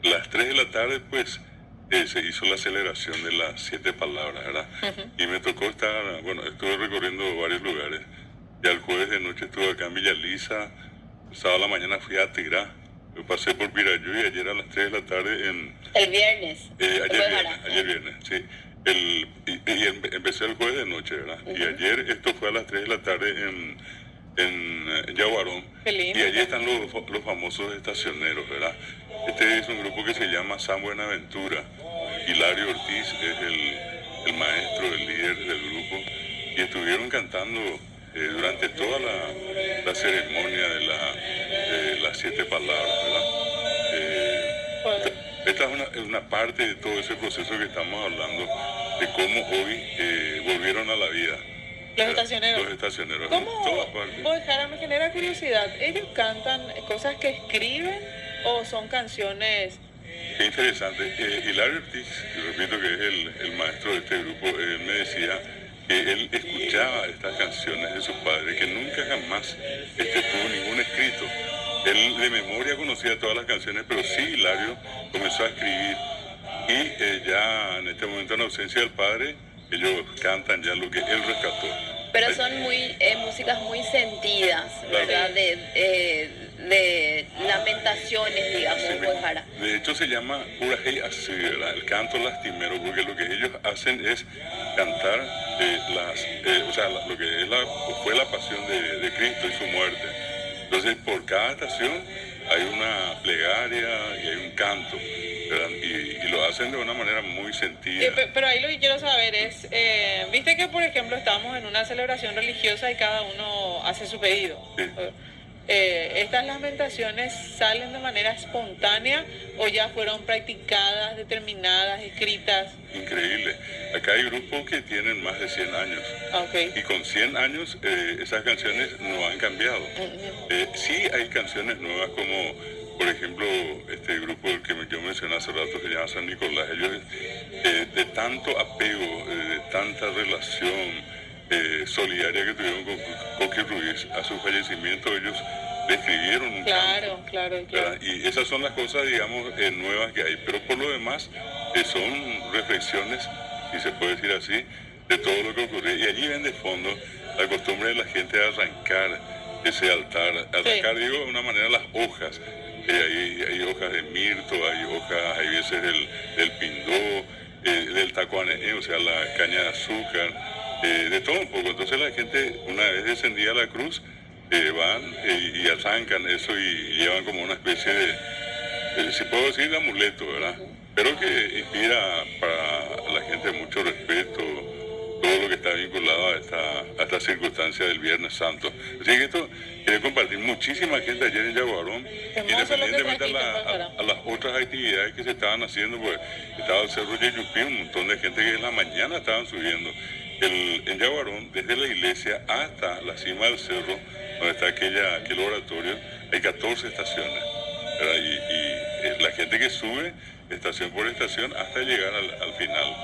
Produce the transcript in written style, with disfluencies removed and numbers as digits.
las 3 de la tarde, pues, se hizo la celebración de las 7 palabras, ¿verdad? Ujú. Y me tocó estar, bueno, estuve recorriendo varios lugares. Ya el jueves de noche estuve acá en Villa Lisa, el sábado a la mañana fui a Tigre, yo pasé por Pirayú y ayer a las 3 de la tarde El viernes. ayer viernes, sí. Empecé el jueves de noche, ¿verdad? Y Ujú. ayer esto fue a las 3 de la tarde en Yaguarón. Qué Y lindo. allí están los famosos estacioneros, ¿verdad? Este es un grupo que se llama San Buenaventura. Hilario Ortiz es el maestro, el líder del grupo. Y estuvieron cantando durante toda la ceremonia de las 7 palabras, ¿verdad? Pues, Esta es una parte de todo ese proceso que estamos hablando, de cómo hoy volvieron a la vida. los estacioneros. Los estacioneros, en ¿Cómo? todas partes. Bojara, me genera curiosidad. ¿Ellos cantan cosas que escriben o son canciones? Qué interesante. Hilario Ortiz, yo repito que es el maestro de este grupo, él me decía que él escuchaba estas canciones de su padre, que nunca jamás tuvo ningún escrito. Él de memoria conocía todas las canciones, pero sí Hilario comenzó a escribir. Y ya en este momento, en ausencia del padre, ellos cantan ya lo que él rescató. Pero son músicas muy sentidas, Claro. ¿verdad? De lamentaciones, digamos, Sí, Bojara. de hecho se llama Urajei Así, ¿verdad? El canto lastimero, porque lo que ellos hacen es cantar o sea, lo que es fue la pasión de Cristo y su muerte. Entonces, por cada estación hay una plegaria y hay un canto, ¿verdad? Y lo hacen de una manera muy sentida. Pero ahí lo que quiero saber es, viste que por ejemplo estamos en una celebración religiosa y cada uno hace su pedido. Sí. ¿Estas lamentaciones salen de manera espontánea o ya fueron practicadas, determinadas, escritas? Increíble. Acá hay grupos que tienen más de 100 años. Ok. Y con 100 años esas canciones no han cambiado. Sí hay canciones nuevas como, por ejemplo, este grupo que yo mencioné hace rato que se llama San Nicolás. Ellos de tanto apego, de tanta relación solidaria que tuvieron con Coqui Ruiz a su fallecimiento, ellos le escribieron un Claro, canto, claro. ¿verdad? Y esas son las cosas, digamos, nuevas que hay. Pero por lo demás, son reflexiones, si se puede decir así, de todo lo que ocurrió. Y allí ven de fondo la costumbre de la gente de arrancar ese altar. Arrancar, digo, de una manera las hojas. Hay hojas de mirto, hay hojas, hay veces del pindó, del tacuané, o sea, la caña de azúcar, de todo un poco. Entonces la gente, una vez descendida la cruz, van y arrancan eso y llevan como una especie de, si puedo decir, de amuleto, ¿verdad? Pero que inspira para la gente mucho respeto, todo lo que está vinculado a esta circunstancia del Viernes Santo. Así que esto quiere compartir muchísima gente ayer en Yaguarón, Hermoso lo que independientemente trajiste, Bojara. a las otras actividades que se estaban haciendo, pues estaba el Cerro Yeyupí, un montón de gente que en la mañana estaban subiendo. En Yaguarón, desde la iglesia hasta la cima del cerro, donde está aquel oratorio, hay 14 estaciones, ¿verdad? Y la gente que sube estación por estación hasta llegar al final.